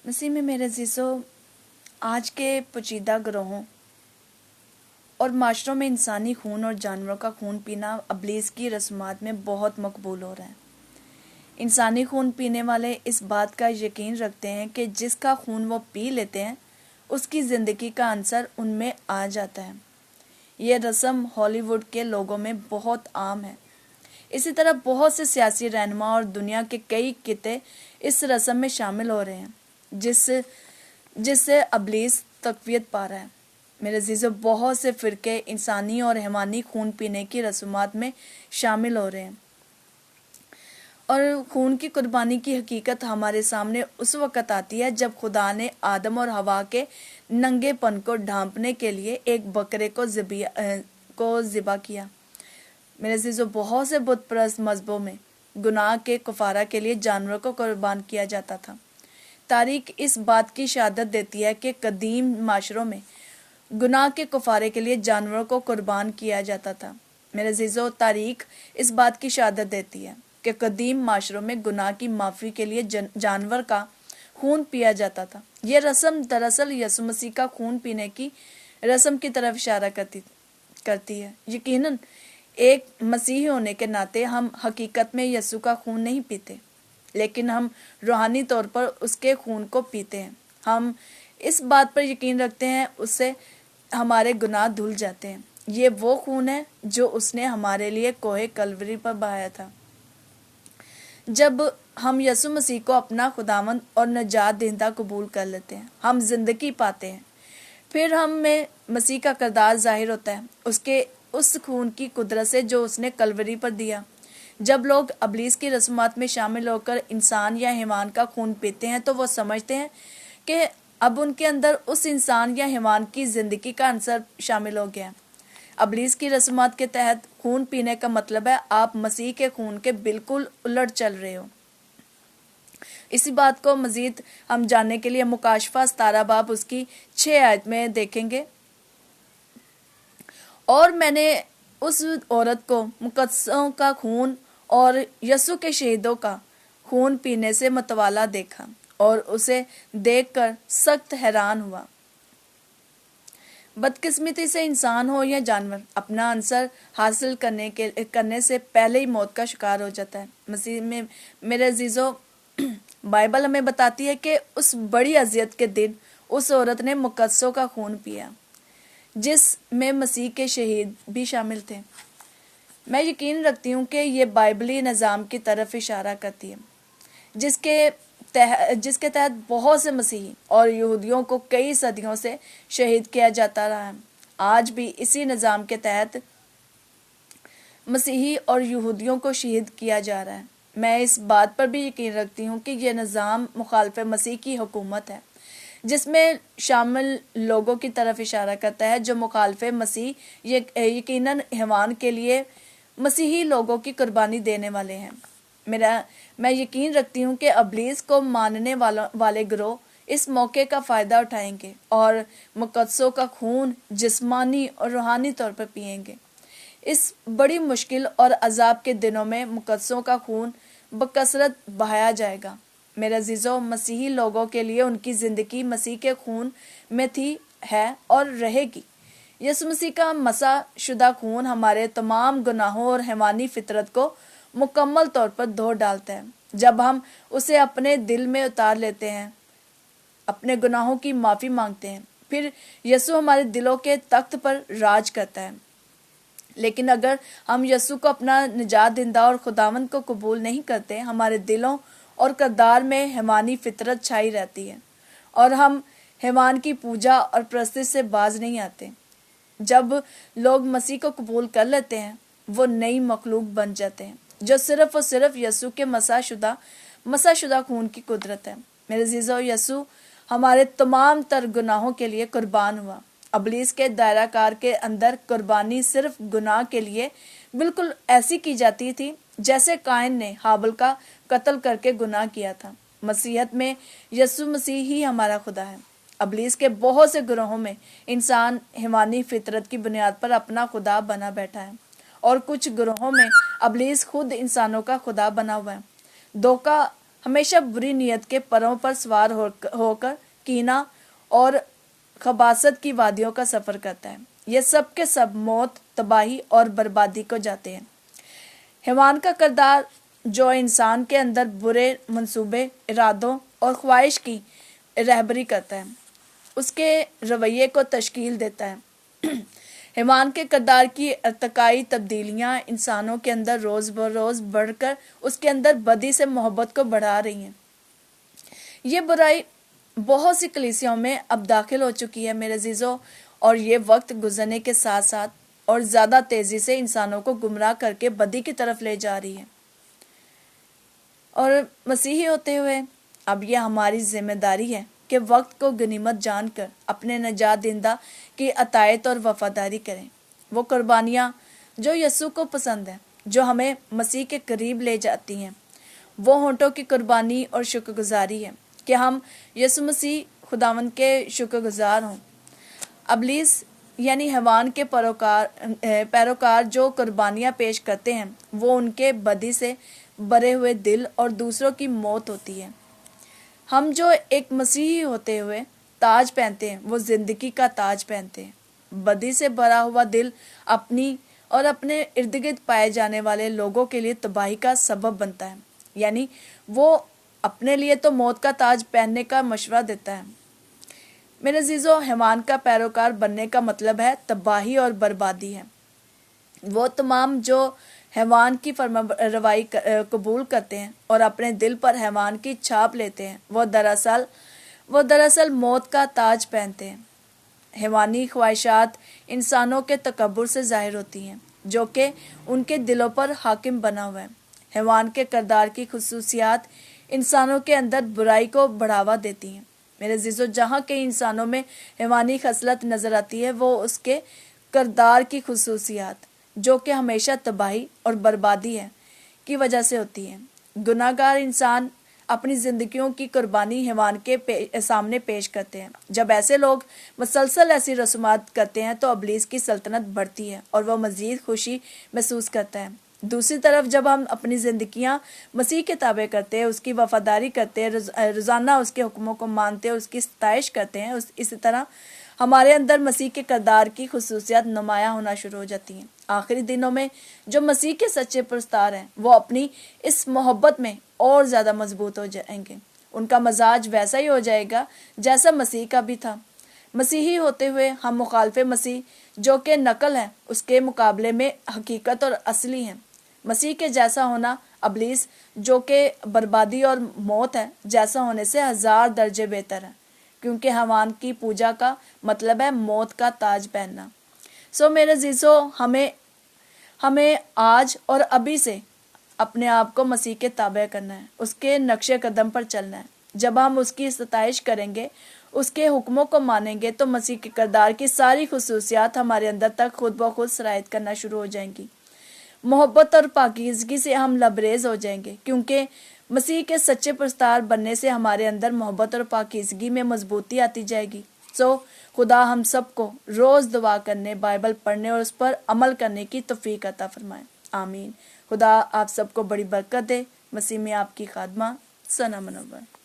मसीह में मेरे अज़ीज़ों, आज के पेचीदा ग्रोहों और माशरों में इंसानी खून और जानवरों का खून पीना इब्लीस की रस्मात में बहुत मकबूल हो रहा है। इंसानी खून पीने वाले इस बात का यकीन रखते हैं कि जिसका खून वो पी लेते हैं उसकी ज़िंदगी का आंसर उनमें आ जाता है। ये रस्म हॉलीवुड के लोगों में बहुत आम है। इसी तरह बहुत से सियासी रहनुमा और दुनिया के कई किते इस रस्म में शामिल हो रहे हैं जिससे इब्लीस तक़वियत पा रहा है। मेरे अज़ीज़ों, बहुत से फ़िरके इंसानी और हैवानी खून पीने की रस्मात में शामिल हो रहे हैं और खून की कुर्बानी की हकीकत हमारे सामने उस वक़्त आती है जब खुदा ने आदम और हवा के नंगेपन को ढांपने के लिए एक बकरे को ज़िबा किया। मेरे अज़ीज़ों, बहुत से बुत परस्त मज़हबों में गुनाह के कफ़ारा के लिए जानवरों को कुर्बान किया जाता था। तारीख इस बात की शहादत देती है कि कदीम माशरों में गुनाह के कफ़ारे के लिए जानवरों को कुर्बान किया जाता था। मेरे अज़ीज़ों, तारीख इस बात की शहादत देती है कि कदीम माशरों में गुनाह की माफ़ी के लिए जानवर का खून पिया जाता था। यह रस्म दरअसल यसु मसीह का खून पीने की रस्म की तरफ इशारा करती है। यकीनन एक मसीही होने के नाते हम हकीकत में यसु का खून नहीं पीते, लेकिन हम रूहानी तौर पर उसके खून को पीते हैं। हम इस बात पर यकीन रखते हैं उससे हमारे गुनाह धुल जाते हैं। ये वो खून है जो उसने हमारे लिए कोहे कलवरी पर बहाया था। जब हम यसु मसीह को अपना खुदावंद और नजात दहिंदा कबूल कर लेते हैं, हम जिंदगी पाते हैं। फिर हम में मसीह का किरदार जाहिर होता है उसके उस खून की कुदरत से जो उसने कलवरी पर दिया। जब लोग इब्लीस की रस्मात में शामिल होकर इंसान या हैवान का खून पीते हैं तो वो समझते हैं कि अब उनके अंदर उस इंसान या हैवान की ज़िंदगी का अंसर शामिल हो गया। इब्लीस की रस्मात के तहत खून पीने का मतलब है आप मसीह के खून के बिल्कुल उलट चल रहे हो। इसी बात को मजीद हम जानने के लिए मुकाशफा 17 बाब उसकी 6 आयत में देखेंगे। और मैंने उस औरत को मुकद्दसों का खून और यसु के शहीदों का खून पीने से मतवाला देखा और उसे देखकर सख्त हैरान हुआ। बदकिस्मती से इंसान हो या जानवर अपना आंसर हासिल करने से पहले ही मौत का शिकार हो जाता है। मसीह में मेरे अजीज़ों, बाइबल हमें बताती है कि उस बड़ी अजियत के दिन उस औरत ने मुकद्दसों का खून पिया जिसमें मसीह के शहीद भी शामिल थे। मैं यकीन रखती हूँ कि ये बाइबली निज़ाम की तरफ इशारा करती है जिसके तहत बहुत से मसीही और यहूदियों को कई सदियों से शहीद किया जाता रहा है। आज भी इसी निज़ाम के तहत मसीही और यहूदियों को शहीद किया जा रहा है। मैं इस बात पर भी यकीन रखती हूँ कि यह निज़ाम मुखालिफ मसीह की हुकूमत है, जिसमें शामिल लोगों की तरफ इशारा करता है जो मुखालिफ मसीह यकीनन हैवान के लिए मसीही लोगों की कुर्बानी देने वाले हैं। मैं यकीन रखती हूँ कि इब्लीस को मानने वाले गिरोह इस मौके का फ़ायदा उठाएंगे और मुकद्दसों का खून जिस्मानी और रूहानी तौर पर पिएंगे। इस बड़ी मुश्किल और अजाब के दिनों में मुकद्दसों का खून बकसरत बहाया जाएगा। मेरे अजीज़ों, मसीही लोगों के लिए उनकी ज़िंदगी मसीह के खून में थी, है और रहेगी। यसु मसीह का मसा शुदा खून हमारे तमाम गुनाहों और हैवानी फितरत को मुकम्मल तौर पर धो डालता है। जब हम उसे अपने दिल में उतार लेते हैं, अपने गुनाहों की माफ़ी मांगते हैं, फिर यसु हमारे दिलों के तख्त पर राज करता है। लेकिन अगर हम यसु को अपना निजात दहिंदा और खुदावंद को कबूल नहीं करते, हमारे दिलों और किरदार में हैवानी फितरत छाई रहती है और हम हैवान की पूजा और प्रस्तिश से बाज नहीं आते। जब लोग मसीह को कबूल कर लेते हैं, वो नई मखलूक बन जाते हैं जो सिर्फ और सिर्फ यसु के मसा शुदा खून की कुदरत है। मेरे अजीज़ों, यसु हमारे तमाम तर गुनाहों के लिए कुर्बान हुआ। इब्लीस के दायरा कार के अंदर कुर्बानी सिर्फ गुनाह के लिए बिल्कुल ऐसी की जाती थी जैसे कायन ने हाबिल का कत्ल करके गुनाह किया था। मसीहत में यसु मसीह ही हमारा खुदा है। इब्लीस के बहुत से गिरोहों में इंसान हैवानी फितरत की बुनियाद पर अपना खुदा बना बैठा है और कुछ गिरोहों में इब्लीस खुद इंसानों का खुदा बना हुआ है। धोखा ہمیشہ بری نیت کے پروں پر سوار ہو کر کینہ اور خباثت کی وادیوں کا سفر کرتا ہے۔ یہ سب کے سب موت، تباہی اور بربادی کو جاتے ہیں۔ حیوان کا کردار جو انسان کے اندر برے منصوبے، ارادوں اور خواہش کی رہبری کرتا ہے، اس کے رویے کو تشکیل دیتا ہے۔ حیوان کے کردار کی ارتقائی تبدیلیاں انسانوں کے اندر روز بروز بڑھ کر اس کے اندر بدی سے محبت کو بڑھا رہی ہیں۔ یہ برائی بہت سی کلیسیوں میں اب داخل ہو چکی ہے میرے عزیزوں، اور یہ وقت گزرنے کے ساتھ ساتھ اور زیادہ تیزی سے انسانوں کو گمراہ کر کے بدی کی طرف لے جا رہی ہے۔ اور مسیحی ہوتے ہوئے اب یہ ہماری ذمہ داری ہے کہ وقت کو غنیمت جان کر اپنے نجات دہندہ کی اطاعت اور وفاداری کریں۔ وہ قربانیاں جو یسوع کو پسند ہیں، جو ہمیں مسیح کے قریب لے جاتی ہیں، وہ ہونٹوں کی قربانی اور شکر گزاری ہے کہ ہم یسوع مسیح خداوند کے شکر گزار ہوں۔ ابلیس یعنی حیوان کے پیروکار جو قربانیاں پیش کرتے ہیں، وہ ان کے بدی سے بھرے ہوئے دل اور دوسروں کی موت ہوتی ہے۔ ہم جو ایک مسیحی ہوتے ہوئے تاج پہنتے ہیں، وہ زندگی کا تاج پہنتے ہیں۔ بدی سے بھرا ہوا دل اپنی اور اپنے ارد گرد پائے جانے والے لوگوں کے لیے تباہی کا سبب بنتا ہے، یعنی وہ اپنے لیے تو موت کا تاج پہننے کا مشورہ دیتا ہے۔ میرے عزیزو، حیوان کا پیروکار بننے کا مطلب ہے تباہی اور بربادی ہے۔ وہ تمام جو حیوان کی فرما روائی قبول کرتے ہیں اور اپنے دل پر حیوان کی چھاپ لیتے ہیں، وہ دراصل موت کا تاج پہنتے ہیں۔ حیوانی خواہشات انسانوں کے تکبر سے ظاہر ہوتی ہیں، جو کہ ان کے دلوں پر حاکم بنا ہوا ہے۔ حیوان کے کردار کی خصوصیات انسانوں کے اندر برائی کو بڑھاوا دیتی ہیں۔ میرے عزیزو، جہاں کئی انسانوں میں حیوانی خصلت نظر آتی ہے، وہ اس کے کردار کی خصوصیات جو کہ ہمیشہ تباہی اور بربادی ہے کی وجہ سے ہوتی ہے۔ گناہ گار انسان اپنی زندگیوں کی قربانی حیوان کے سامنے پیش کرتے ہیں۔ جب ایسے لوگ مسلسل ایسی رسومات کرتے ہیں تو ابلیس کی سلطنت بڑھتی ہے اور وہ مزید خوشی محسوس کرتا ہے۔ دوسری طرف جب ہم اپنی زندگیاں مسیح کے تابع کرتے ہیں، اس کی وفاداری کرتے ہیں، روزانہ اس کے حکموں کو مانتے ہیں، اس کی ستائش کرتے ہیں، اسی طرح ہمارے اندر مسیح کے کردار کی خصوصیات نمایاں ہونا شروع ہو جاتی ہیں۔ آخری دنوں میں جو مسیح کے سچے پرستار ہیں، وہ اپنی اس محبت میں اور زیادہ مضبوط ہو جائیں گے۔ ان کا مزاج ویسا ہی ہو جائے گا جیسا مسیح کا بھی تھا۔ مسیحی ہوتے ہوئے ہم مخالف مسیح جو کہ نقل ہے، اس کے مقابلے میں حقیقت اور اصلی ہیں۔ مسیح کے جیسا ہونا ابلیس جو کہ بربادی اور موت ہے جیسا ہونے سے 1000 درجے بہتر ہے، کیونکہ حیوان کی پوجا کا مطلب ہے موت کا تاج پہننا۔ میرے عزیزو، ہمیں آج اور ابھی سے اپنے آپ کو مسیح کے تابع کرنا ہے، اس کے نقش قدم پر چلنا ہے۔ جب ہم اس کی ستائش کریں گے، اس کے حکموں کو مانیں گے، تو مسیح کے کردار کی ساری خصوصیات ہمارے اندر تک خود بخود سرایت کرنا شروع ہو جائیں گی۔ محبت اور پاکیزگی سے ہم لبریز ہو جائیں گے، کیونکہ مسیح کے سچے پرستار بننے سے ہمارے اندر محبت اور پاکیزگی میں مضبوطی آتی جائے گی۔ خدا ہم سب کو روز دعا کرنے، بائبل پڑھنے اور اس پر عمل کرنے کی توفیق عطا فرمائے۔ آمین۔ خدا آپ سب کو بڑی برکت دے۔ مسیح میں آپ کی خادمہ ثنا منور۔